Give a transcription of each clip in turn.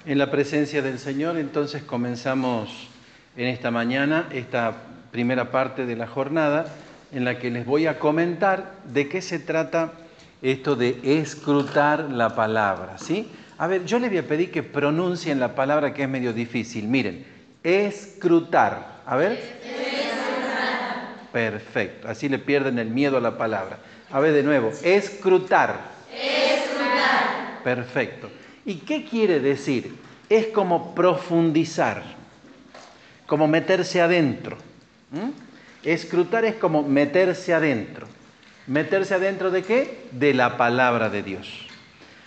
En la presencia del Señor, entonces comenzamos en esta mañana esta primera parte de la jornada en la que les voy a comentar de qué se trata esto de escrutar la palabra, ¿sí? A ver, yo les voy a pedir que pronuncien la palabra que es medio difícil. Miren, escrutar. A ver. Escrutar. Perfecto, así le pierden el miedo a la palabra. A ver de nuevo, escrutar. Escrutar. Perfecto. ¿Y qué quiere decir? Es como profundizar, como meterse adentro. Escrutar es como meterse adentro. ¿Meterse adentro de qué? De la palabra de Dios.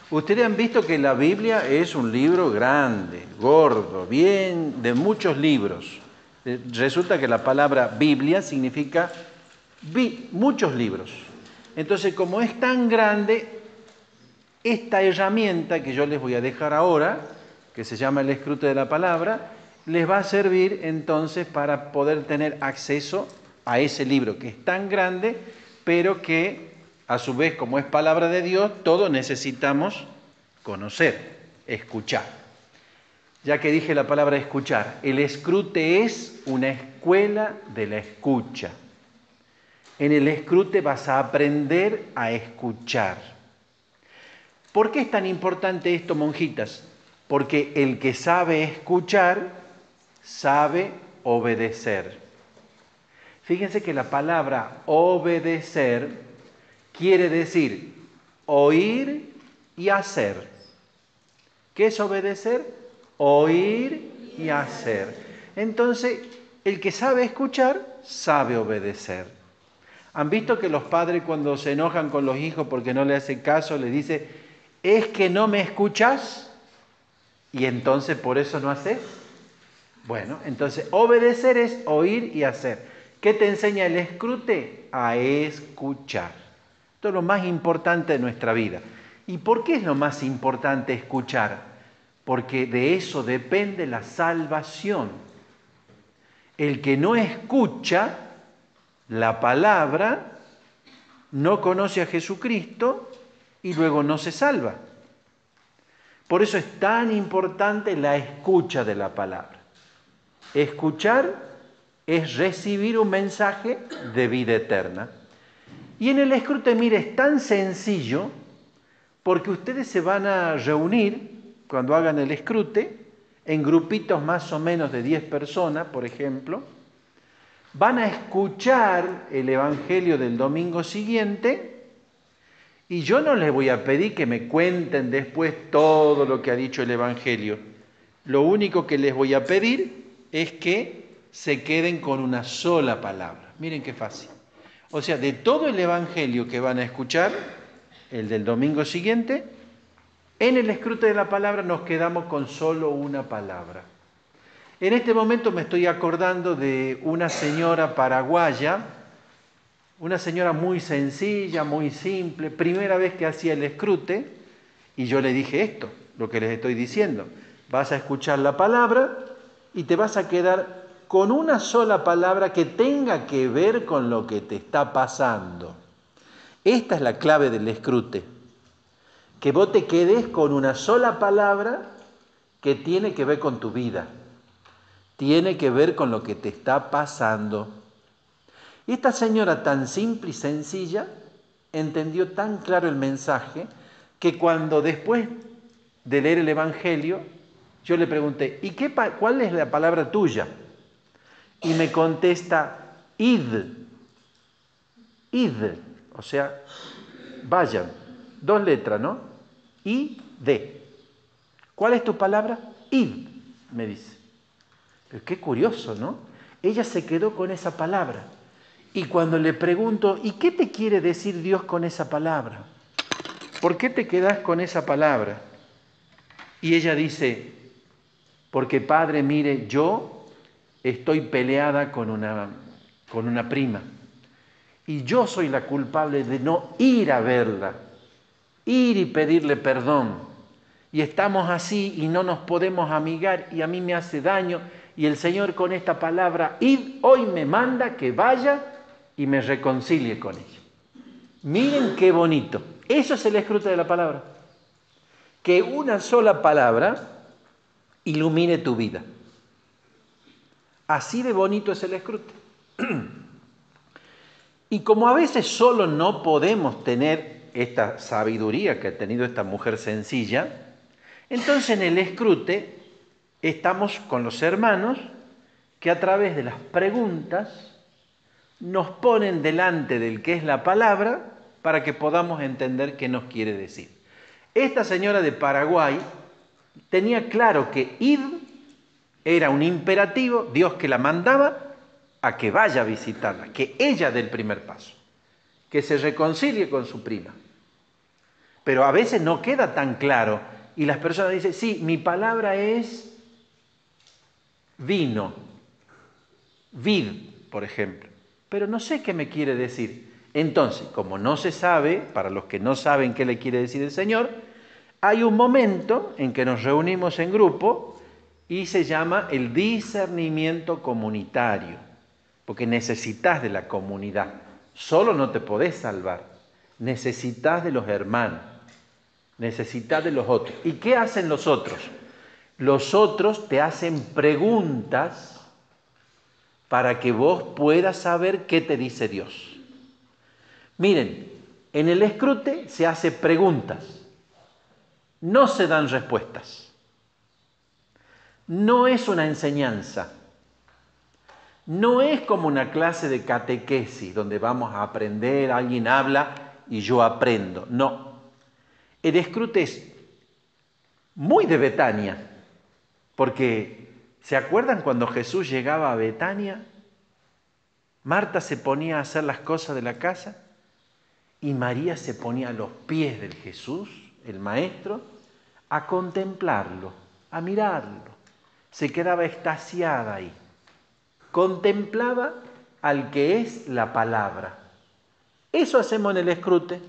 Ustedes han visto que la Biblia es un libro grande, gordo, bien, de muchos libros. Resulta que la palabra Biblia significa muchos libros. Entonces, como es tan grande, esta herramienta que yo les voy a dejar ahora, que se llama el escrute de la palabra, les va a servir entonces para poder tener acceso a ese libro que es tan grande, pero que a su vez, como es palabra de Dios, todos necesitamos conocer, escuchar. Ya que dije la palabra escuchar, el escrute es una escuela de la escucha. En el escrute vas a aprender a escuchar. ¿Por qué es tan importante esto, monjitas? Porque el que sabe escuchar, sabe obedecer. Fíjense que la palabra obedecer quiere decir oír y hacer. ¿Qué es obedecer? Oír y hacer. Entonces, el que sabe escuchar, sabe obedecer. ¿Han visto que los padres cuando se enojan con los hijos porque no le hacen caso, les dice, ¿es que no me escuchas? Y entonces por eso no haces. Bueno, entonces obedecer es oír y hacer. ¿Qué te enseña el escrute? A escuchar. Esto es lo más importante de nuestra vida. ¿Y por qué es lo más importante escuchar? Porque de eso depende la salvación. El que no escucha la palabra no conoce a Jesucristo y luego no se salva. Por eso es tan importante la escucha de la palabra. Escuchar es recibir un mensaje de vida eterna. Y en el escrute, mire, es tan sencillo porque ustedes se van a reunir cuando hagan el escrute en grupitos más o menos de 10 personas, por ejemplo. Van a escuchar el evangelio del domingo siguiente y yo no les voy a pedir que me cuenten después todo lo que ha dicho el evangelio. Lo único que les voy a pedir es que se queden con una sola palabra. Miren qué fácil. O sea, de todo el evangelio que van a escuchar, el del domingo siguiente, en el escrute de la palabra nos quedamos con solo una palabra. En este momento me estoy acordando de una señora paraguaya, una señora muy sencilla, muy simple, primera vez que hacía el escrute, y yo le dije esto, lo que les estoy diciendo. Vas a escuchar la palabra y te vas a quedar con una sola palabra que tenga que ver con lo que te está pasando. Esta es la clave del escrute, que vos te quedes con una sola palabra que tiene que ver con tu vida, tiene que ver con lo que te está pasando. Y esta señora tan simple y sencilla entendió tan claro el mensaje que cuando después de leer el Evangelio, yo le pregunté, ¿y cuál es la palabra tuya? Y me contesta, id, id, o sea, vayan, 2 letras, ¿no? I, D. ¿Cuál es tu palabra? Id, me dice. Pero qué curioso, ¿no? Ella se quedó con esa palabra. Y cuando le pregunto, ¿y qué te quiere decir Dios con esa palabra? ¿Por qué te quedás con esa palabra? Y ella dice, porque Padre, mire, yo estoy peleada con una prima. Y yo soy la culpable de no ir a verla, ir y pedirle perdón. Y estamos así y no nos podemos amigar y a mí me hace daño. Y el Señor con esta palabra, id, hoy me manda que vaya y me reconcilie con ella. Miren qué bonito. Eso es el escrute de la palabra. Que una sola palabra ilumine tu vida. Así de bonito es el escrute. Y como a veces solo no podemos tener esta sabiduría que ha tenido esta mujer sencilla, entonces en el escrute estamos con los hermanos que a través de las preguntas nos ponen delante del que es la palabra para que podamos entender qué nos quiere decir. Esta señora de Paraguay tenía claro que ir era un imperativo, Dios que la mandaba a que vaya a visitarla, que ella dé el primer paso, que se reconcilie con su prima. Pero a veces no queda tan claro y las personas dicen, sí, mi palabra es vino, vid, por ejemplo, pero no sé qué me quiere decir. Entonces, como no se sabe, para los que no saben qué le quiere decir el Señor, hay un momento en que nos reunimos en grupo y se llama el discernimiento comunitario, porque necesitas de la comunidad. Solo no te podés salvar, necesitas de los hermanos, necesitas de los otros. ¿Y qué hacen los otros? Los otros te hacen preguntas para que vos puedas saber qué te dice Dios. Miren, en el escrute se hace preguntas, no se dan respuestas. No es una enseñanza, no es como una clase de catequesis donde vamos a aprender, alguien habla y yo aprendo. No, el escrute es muy de Betania, porque ¿se acuerdan cuando Jesús llegaba a Betania? Marta se ponía a hacer las cosas de la casa y María se ponía a los pies del Jesús, el Maestro, a contemplarlo, a mirarlo. Se quedaba extasiada ahí. Contemplaba al que es la palabra. Eso hacemos en el escrute.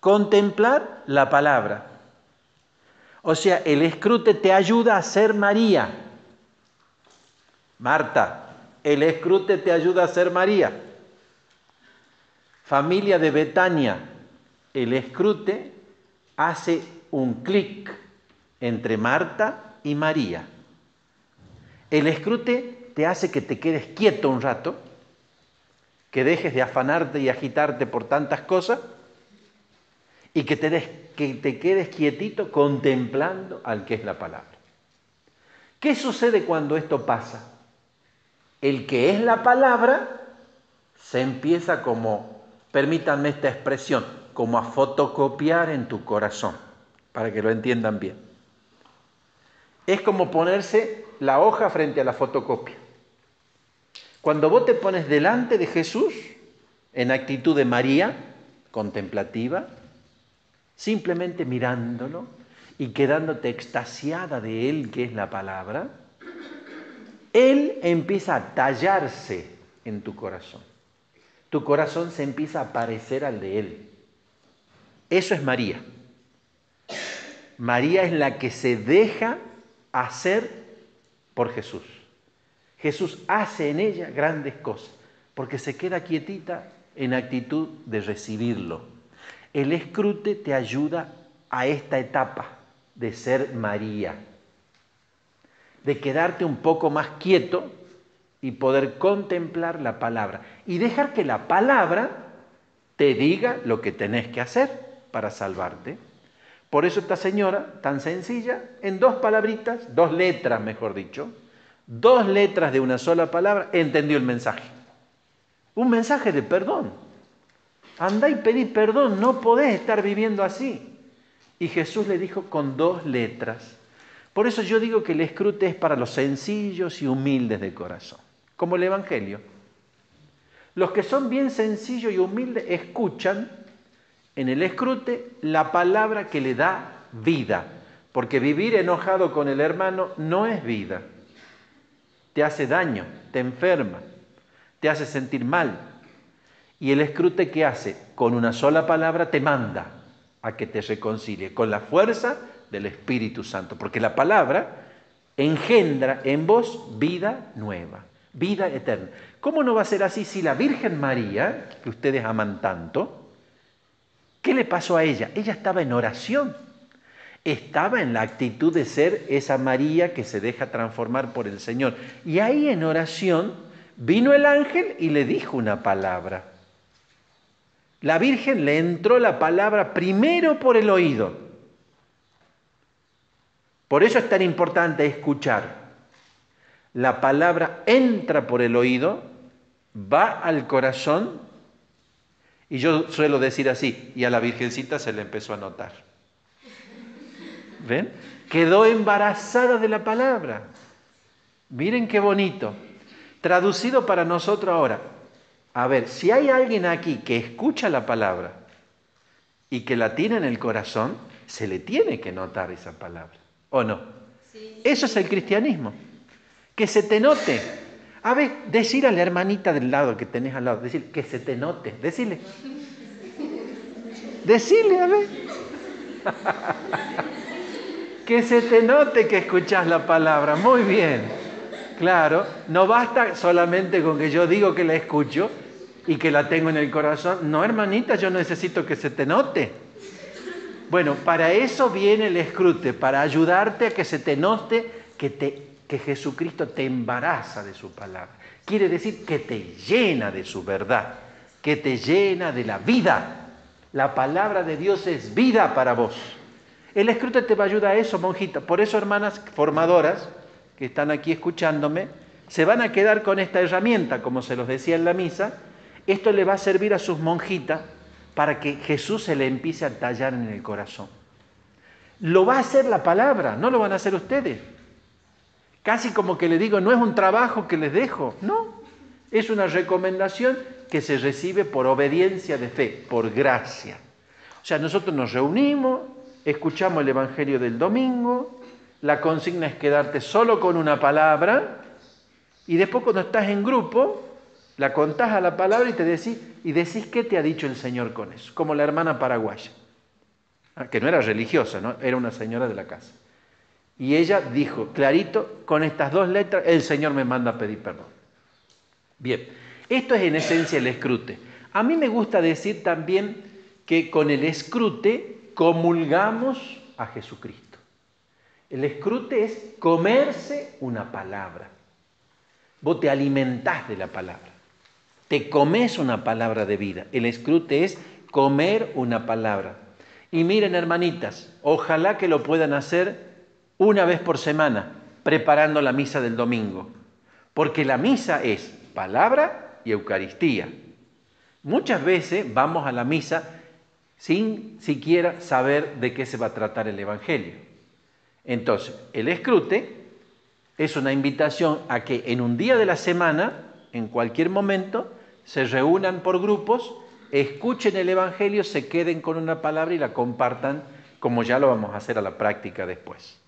Contemplar la palabra. O sea, el escrute te ayuda a ser María. Marta, el escrute te ayuda a ser María. Familia de Betania, el escrute hace un clic entre Marta y María. El escrute te hace que te quedes quieto un rato, que dejes de afanarte y agitarte por tantas cosas y que te quedes quietito contemplando al que es la palabra. ¿Qué sucede cuando esto pasa? El que es la palabra se empieza como, permítanme esta expresión, como a fotocopiar en tu corazón, para que lo entiendan bien. Es como ponerse la hoja frente a la fotocopia. Cuando vos te pones delante de Jesús, en actitud de María, contemplativa, simplemente mirándolo y quedándote extasiada de Él, que es la palabra, Él empieza a tallarse en tu corazón. Tu corazón se empieza a parecer al de Él. Eso es María. María es la que se deja hacer por Jesús. Jesús hace en ella grandes cosas, porque se queda quietita en actitud de recibirlo. El escrute te ayuda a esta etapa de ser María, de quedarte un poco más quieto y poder contemplar la palabra y dejar que la palabra te diga lo que tenés que hacer para salvarte. Por eso esta señora, tan sencilla, en dos palabritas, dos letras mejor dicho, dos letras de una sola palabra, entendió el mensaje. Un mensaje de perdón. Andá y pedí perdón, no podés estar viviendo así. Y Jesús le dijo con dos letras. Por eso yo digo que el escrute es para los sencillos y humildes de corazón, como el Evangelio. Los que son bien sencillos y humildes escuchan en el escrute la palabra que le da vida, porque vivir enojado con el hermano no es vida. Te hace daño, te enferma, te hace sentir mal. Y el escrute, ¿qué hace? Con una sola palabra te manda a que te reconcilie, con la fuerza del Espíritu Santo, porque la palabra engendra en vos vida nueva, vida eterna. ¿Cómo no va a ser así si la Virgen María, que ustedes aman tanto, qué le pasó a ella? Ella estaba en oración. Estaba en la actitud de ser esa María que se deja transformar por el Señor. Y ahí en oración vino el ángel y le dijo una palabra. La Virgen le entró la palabra primero por el oído. Por eso es tan importante escuchar. La palabra entra por el oído, va al corazón, y yo suelo decir así, y a la Virgencita se le empezó a notar. ¿Ven? Quedó embarazada de la palabra. Miren qué bonito. Traducido para nosotros ahora. A ver, si hay alguien aquí que escucha la palabra y que la tiene en el corazón, se le tiene que notar esa palabra, ¿o no? Sí. Eso es el cristianismo. Que se te note. A ver, decir a la hermanita del lado que tenés al lado, decir que se te note, decirle. Decirle, a ver. Que se te note que escuchás la palabra. Muy bien. Claro, no basta solamente con que yo digo que la escucho y que la tengo en el corazón. No, hermanita, yo necesito que se te note. Bueno, para eso viene el escrute, para ayudarte a que se te note que Jesucristo te embaraza de su palabra. Quiere decir que te llena de su verdad, que te llena de la vida. La palabra de Dios es vida para vos. El escrute te va a ayudar a eso, monjita. Por eso, hermanas formadoras que están aquí escuchándome, se van a quedar con esta herramienta, como se los decía en la misa. Esto le va a servir a sus monjitas para que Jesús se le empiece a tallar en el corazón. Lo va a hacer la palabra, no lo van a hacer ustedes. Casi como que le digo, no es un trabajo que les dejo, no. Es una recomendación que se recibe por obediencia de fe, por gracia. O sea, nosotros nos reunimos, escuchamos el Evangelio del domingo, la consigna es quedarte solo con una palabra y después cuando estás en grupo, la contás a la palabra y decís qué te ha dicho el Señor con eso, como la hermana paraguaya, que no era religiosa, ¿no? Era una señora de la casa. Y ella dijo, clarito, con estas dos letras, el Señor me manda a pedir perdón. Bien, esto es en esencia el escrute. A mí me gusta decir también que con el escrute comulgamos a Jesucristo. El escrute es comerse una palabra. Vos te alimentás de la palabra. Te comes una palabra de vida. El escrute es comer una palabra. Y miren, hermanitas, ojalá que lo puedan hacer una vez por semana, preparando la misa del domingo. Porque la misa es palabra y Eucaristía. Muchas veces vamos a la misa sin siquiera saber de qué se va a tratar el Evangelio. Entonces, el escrute es una invitación a que en un día de la semana, en cualquier momento, se reúnan por grupos, escuchen el Evangelio, se queden con una palabra y la compartan, como ya lo vamos a hacer a la práctica después.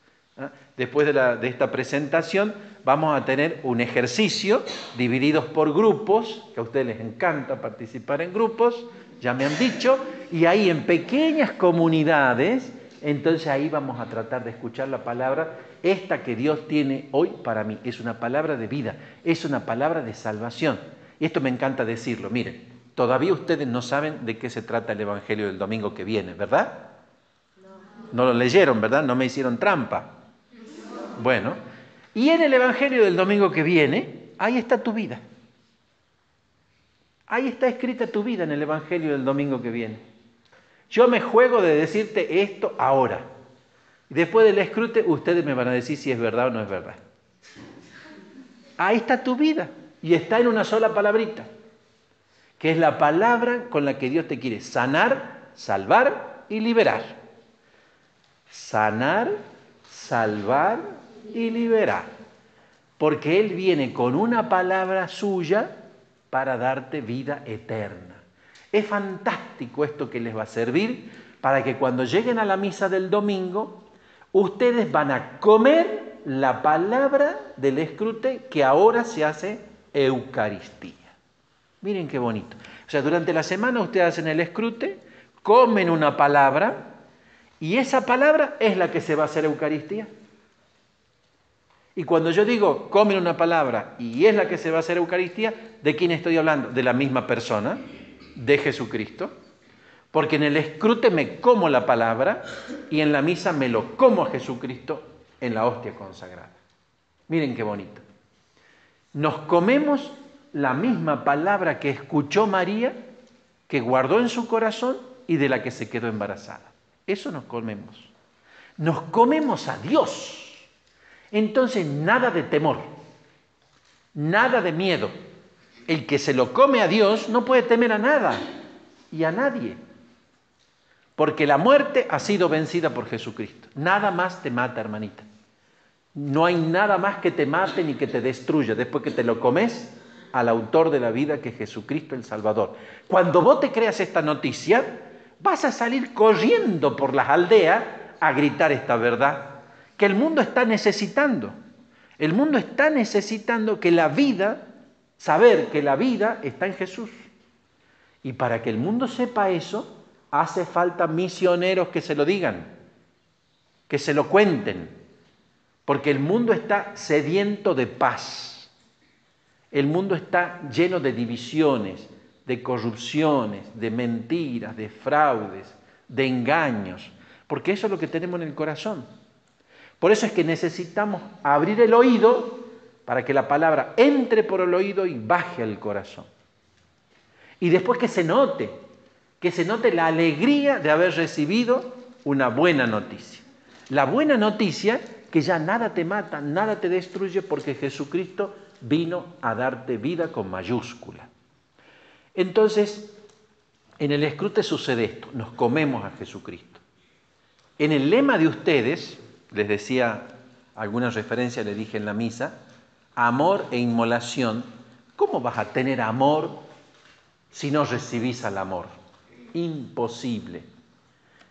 Después de esta presentación vamos a tener un ejercicio divididos por grupos, que a ustedes les encanta participar en grupos, ya me han dicho, y ahí en pequeñas comunidades, entonces ahí vamos a tratar de escuchar la palabra, esta que Dios tiene hoy para mí, es una palabra de vida, es una palabra de salvación. Y esto me encanta decirlo, miren, todavía ustedes no saben de qué se trata el Evangelio del domingo que viene, ¿verdad? No lo leyeron, ¿verdad? No me hicieron trampa. Bueno, y en el Evangelio del domingo que viene, ahí está tu vida. Ahí está escrita tu vida en el Evangelio del domingo que viene. Yo me juego de decirte esto ahora. Después del escrute, ustedes me van a decir si es verdad o no es verdad. Ahí está tu vida y está en una sola palabrita, que es la palabra con la que Dios te quiere sanar, salvar y liberar. Sanar, salvar y liberar. Porque Él viene con una palabra suya para darte vida eterna. Es fantástico esto que les va a servir para que cuando lleguen a la misa del domingo, ustedes van a comer la palabra del escrute que ahora se hace Eucaristía. Miren qué bonito. O sea, durante la semana ustedes hacen el escrute, comen una palabra y esa palabra es la que se va a hacer Eucaristía. Y cuando yo digo comen una palabra y es la que se va a hacer Eucaristía, ¿de quién estoy hablando? De la misma persona, de Jesucristo. Porque en el escrute me como la palabra y en la misa me lo como a Jesucristo en la hostia consagrada. Miren qué bonito. Nos comemos la misma palabra que escuchó María, que guardó en su corazón y de la que se quedó embarazada. Eso nos comemos. Nos comemos a Dios. Entonces, nada de temor, nada de miedo. El que se lo come a Dios no puede temer a nada y a nadie. Porque la muerte ha sido vencida por Jesucristo. Nada más te mata, hermanita. No hay nada más que te mate ni que te destruya después que te lo comes al autor de la vida, que es Jesucristo el Salvador. Cuando vos te creas esta noticia, vas a salir corriendo por las aldeas a gritar esta verdad que el mundo está necesitando. El mundo está necesitando que la vida, saber que la vida está en Jesús. Y para que el mundo sepa eso, hace falta misioneros que se lo digan, que se lo cuenten, porque el mundo está sediento de paz. El mundo está lleno de divisiones, de corrupciones, de mentiras, de fraudes, de engaños, porque eso es lo que tenemos en el corazón. Por eso es que necesitamos abrir el oído para que la palabra entre por el oído y baje al corazón. Y después que se note la alegría de haber recibido una buena noticia. La buena noticia que ya nada te mata, nada te destruye, porque Jesucristo vino a darte vida con mayúscula. Entonces, en el escrute sucede esto, nos comemos a Jesucristo. En el lema de ustedes, les decía, alguna referencia le dije en la misa, amor e inmolación. ¿Cómo vas a tener amor si no recibís al amor? Imposible.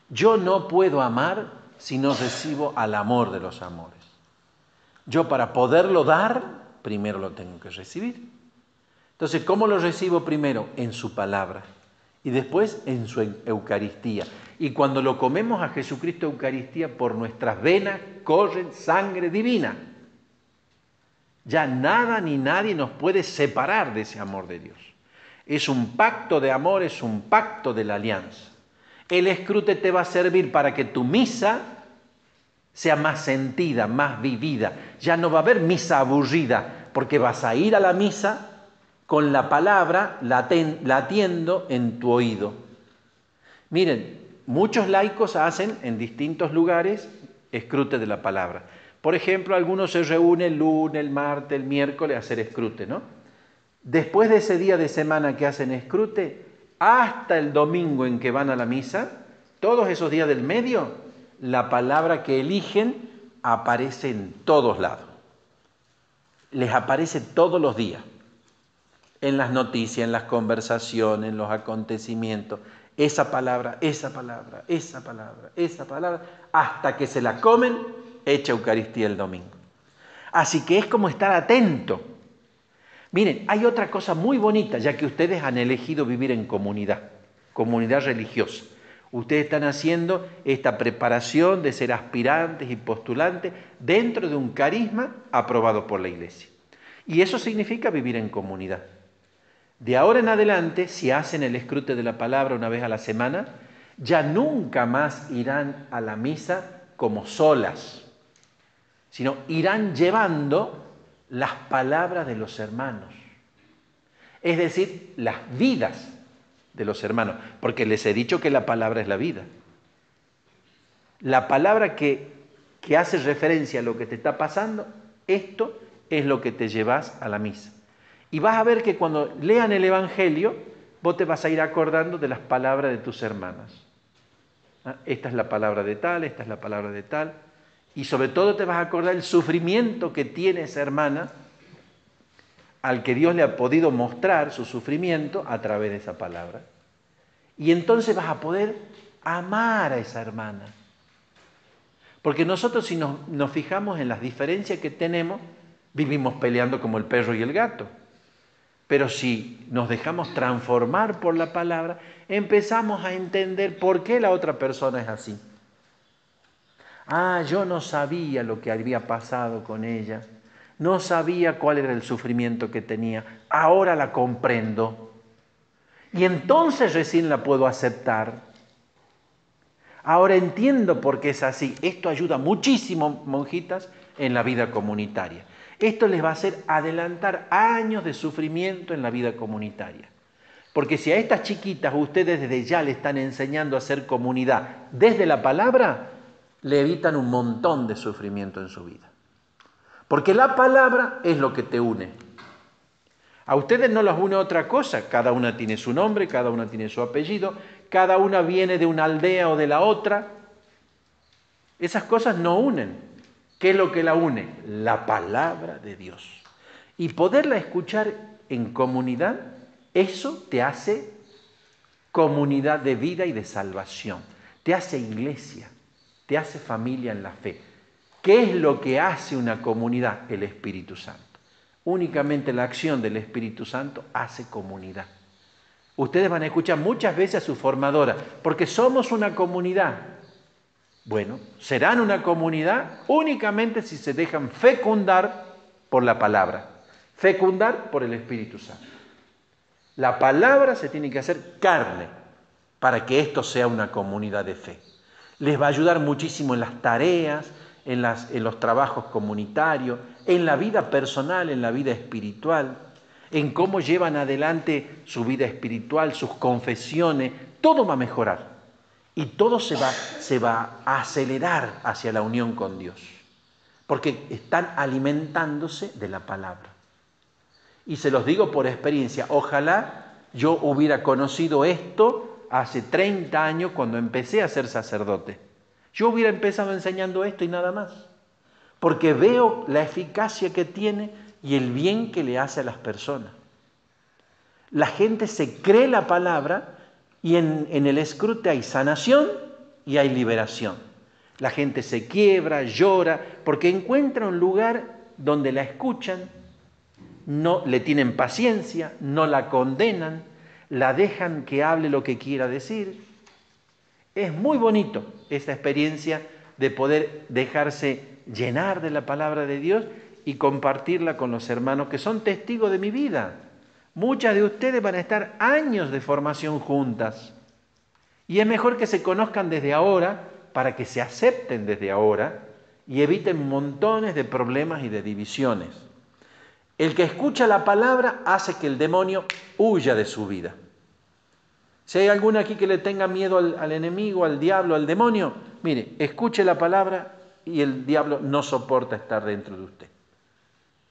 Yo no puedo amar si no recibo al amor de los amores. Yo, para poderlo dar, primero lo tengo que recibir. Entonces, ¿cómo lo recibo primero? En su palabra y después en su Eucaristía. Y cuando lo comemos a Jesucristo Eucaristía, por nuestras venas corre sangre divina. Ya nada ni nadie nos puede separar de ese amor de Dios. Es un pacto de amor, es un pacto de la alianza. El escrute te va a servir para que tu misa sea más sentida, más vivida. Ya no va a haber misa aburrida, porque vas a ir a la misa con la palabra latiendo en tu oído. Miren, muchos laicos hacen en distintos lugares escrute de la palabra. Por ejemplo, algunos se reúnen el lunes, el martes, el miércoles a hacer escrute, ¿no? Después de ese día de semana que hacen escrute, hasta el domingo en que van a la misa, todos esos días del medio, la palabra que eligen aparece en todos lados. Les aparece todos los días. En las noticias, en las conversaciones, en los acontecimientos. Esa palabra, esa palabra, esa palabra, esa palabra, hasta que se la comen, hecha Eucaristía el domingo. Así que es como estar atento. Miren, hay otra cosa muy bonita, ya que ustedes han elegido vivir en comunidad religiosa. Ustedes están haciendo esta preparación de ser aspirantes y postulantes dentro de un carisma aprobado por la Iglesia. Y eso significa vivir en comunidad. De ahora en adelante, si hacen el escrute de la palabra una vez a la semana, ya nunca más irán a la misa como solas, sino irán llevando las palabras de los hermanos, es decir, las vidas de los hermanos, porque les he dicho que la palabra es la vida. La palabra que hace referencia a lo que te está pasando, esto es lo que te llevas a la misa. Y vas a ver que cuando lean el Evangelio, vos te vas a ir acordando de las palabras de tus hermanas. Esta es la palabra de tal, esta es la palabra de tal. Y sobre todo te vas a acordar el sufrimiento que tiene esa hermana, al que Dios le ha podido mostrar su sufrimiento a través de esa palabra. Y entonces vas a poder amar a esa hermana. Porque nosotros, si nos fijamos en las diferencias que tenemos, vivimos peleando como el perro y el gato. Pero si nos dejamos transformar por la palabra, empezamos a entender por qué la otra persona es así. Yo no sabía lo que había pasado con ella. No sabía cuál era el sufrimiento que tenía. Ahora la comprendo. Y entonces recién la puedo aceptar. Ahora entiendo por qué es así. Esto ayuda muchísimo, monjitas, en la vida comunitaria. Esto les va a hacer adelantar años de sufrimiento en la vida comunitaria. Porque si a estas chiquitas ustedes desde ya le están enseñando a hacer comunidad desde la palabra, le evitan un montón de sufrimiento en su vida. Porque la palabra es lo que te une. A ustedes no los une otra cosa, cada una tiene su nombre, cada una tiene su apellido, cada una viene de una aldea o de la otra. Esas cosas no unen. ¿Qué es lo que la une? La palabra de Dios. Y poderla escuchar en comunidad, eso te hace comunidad de vida y de salvación. Te hace iglesia, te hace familia en la fe. ¿Qué es lo que hace una comunidad? El Espíritu Santo. Únicamente la acción del Espíritu Santo hace comunidad. Ustedes van a escuchar muchas veces a su formadora, porque somos una comunidad. Bueno, serán una comunidad únicamente si se dejan fecundar por la palabra, fecundar por el Espíritu Santo. La palabra se tiene que hacer carne para que esto sea una comunidad de fe. Les va a ayudar muchísimo en las tareas, en los trabajos comunitarios, en la vida personal, en la vida espiritual, en cómo llevan adelante su vida espiritual, sus confesiones, todo va a mejorar y todo se va a acelerar hacia la unión con Dios, porque están alimentándose de la palabra. Y se los digo por experiencia, ojalá yo hubiera conocido esto hace 30 años cuando empecé a ser sacerdote. Yo hubiera empezado enseñando esto y nada más, porque veo la eficacia que tiene y el bien que le hace a las personas. La gente se cree la palabra y en el escrute hay sanación y hay liberación. La gente se quiebra, llora, porque encuentra un lugar donde la escuchan, no le tienen paciencia, no la condenan, la dejan que hable lo que quiera decir. Es muy bonito esta experiencia de poder dejarse llenar de la palabra de Dios y compartirla con los hermanos que son testigos de mi vida. Muchas de ustedes van a estar años de formación juntas y es mejor que se conozcan desde ahora para que se acepten desde ahora y eviten montones de problemas y de divisiones. El que escucha la palabra hace que el demonio huya de su vida. Si hay alguno aquí que le tenga miedo al enemigo, al diablo, al demonio, mire, escuche la palabra y el diablo no soporta estar dentro de usted.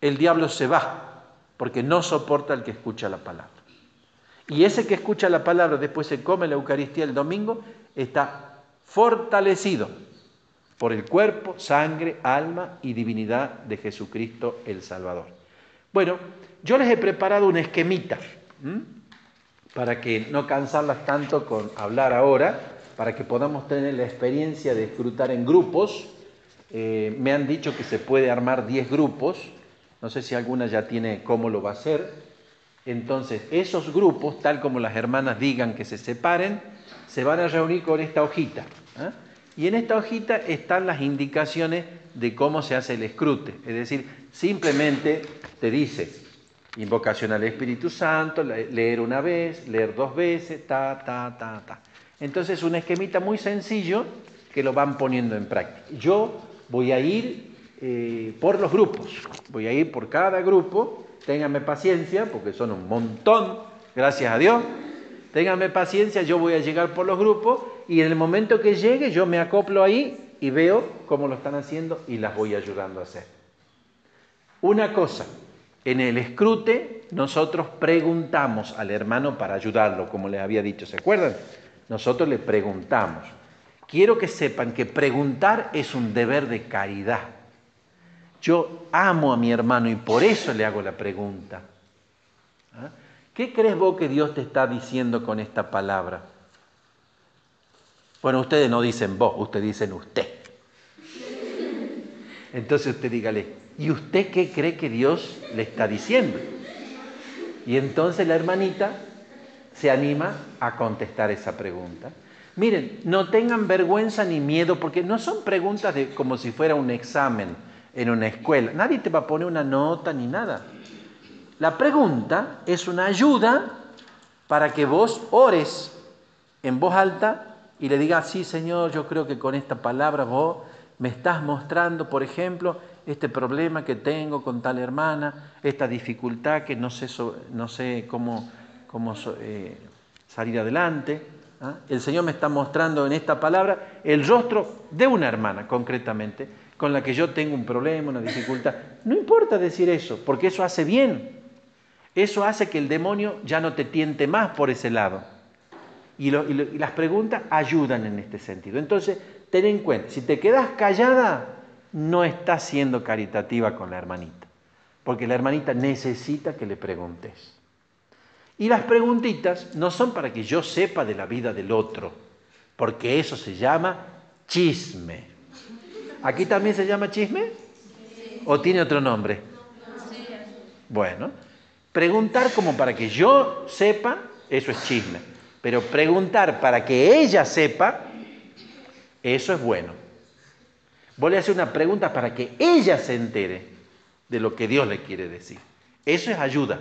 El diablo se va porque no soporta al que escucha la palabra. Y ese que escucha la palabra, después se come la Eucaristía el domingo, está fortalecido por el cuerpo, sangre, alma y divinidad de Jesucristo el Salvador. Bueno, yo les he preparado un esquemita, para que no cansarlas tanto con hablar ahora, para que podamos tener la experiencia de escrutar en grupos. Me han dicho que se puede armar 10 grupos, no sé si alguna ya tiene cómo lo va a hacer. Entonces, esos grupos, tal como las hermanas digan que se separen, se van a reunir con esta hojita. Y en esta hojita están las indicaciones de cómo se hace el escrute. Es decir, simplemente te dice invocación al Espíritu Santo, leer una vez, leer 2 veces, ta. Entonces, un esquemita muy sencillo que lo van poniendo en práctica. Yo voy a ir por los grupos, voy a ir por cada grupo, ténganme paciencia, porque son un montón, gracias a Dios, ténganme paciencia, yo voy a llegar por los grupos y en el momento que llegue yo me acoplo ahí y veo cómo lo están haciendo y las voy ayudando a hacer. Una cosa, en el escrute nosotros preguntamos al hermano para ayudarlo, como les había dicho, ¿se acuerdan? Nosotros le preguntamos. Quiero que sepan que preguntar es un deber de caridad. Yo amo a mi hermano y por eso le hago la pregunta. ¿Qué crees vos que Dios te está diciendo con esta palabra? Bueno, ustedes no dicen vos, ustedes dicen usted. Entonces usted dígale, ¿y usted qué cree que Dios le está diciendo? Y entonces la hermanita se anima a contestar esa pregunta. Miren, no tengan vergüenza ni miedo, porque no son preguntas como si fuera un examen en una escuela. Nadie te va a poner una nota ni nada. La pregunta es una ayuda para que vos ores en voz alta y le diga, sí, Señor, yo creo que con esta palabra vos me estás mostrando, por ejemplo, este problema que tengo con tal hermana, esta dificultad que no sé cómo salir adelante. ¿Ah? El Señor me está mostrando en esta palabra el rostro de una hermana, concretamente, con la que yo tengo un problema, una dificultad. No importa decir eso, porque eso hace bien. Eso hace que el demonio ya no te tiente más por ese lado. Y las preguntas ayudan en este sentido. Entonces, ten en cuenta, si te quedas callada, no estás siendo caritativa con la hermanita, porque la hermanita necesita que le preguntes. Y las preguntitas no son para que yo sepa de la vida del otro, porque eso se llama chisme. ¿Aquí también se llama chisme? ¿O tiene otro nombre? Bueno, preguntar como para que yo sepa, eso es chisme. Pero preguntar para que ella sepa, eso es bueno. Vos le haces una pregunta para que ella se entere de lo que Dios le quiere decir. Eso es ayuda,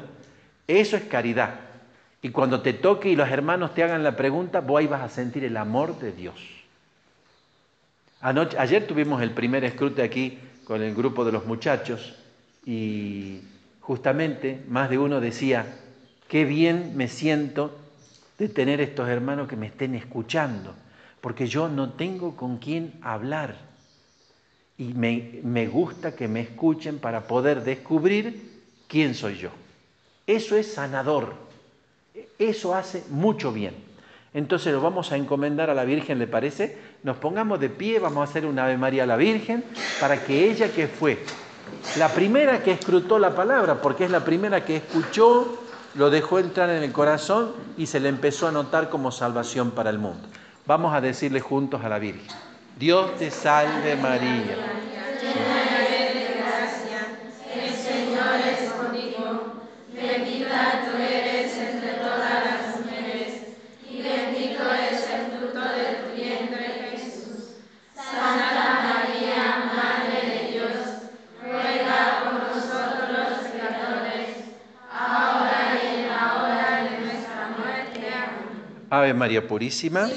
eso es caridad. Y cuando te toque y los hermanos te hagan la pregunta, vos ahí vas a sentir el amor de Dios. Ayer tuvimos el primer escrute aquí con el grupo de los muchachos y justamente más de uno decía, qué bien me siento de tener estos hermanos que me estén escuchando, porque yo no tengo con quién hablar y me gusta que me escuchen para poder descubrir quién soy yo. Eso es sanador, eso hace mucho bien. Entonces lo vamos a encomendar a la Virgen, ¿le parece? Nos pongamos de pie, vamos a hacer una Ave María a la Virgen, para que ella, que fue la primera que escrutó la palabra, porque es la primera que escuchó, lo dejó entrar en el corazón y se le empezó a notar como salvación para el mundo. Vamos a decirle juntos a la Virgen, Dios te salve María. Ave María Purísima.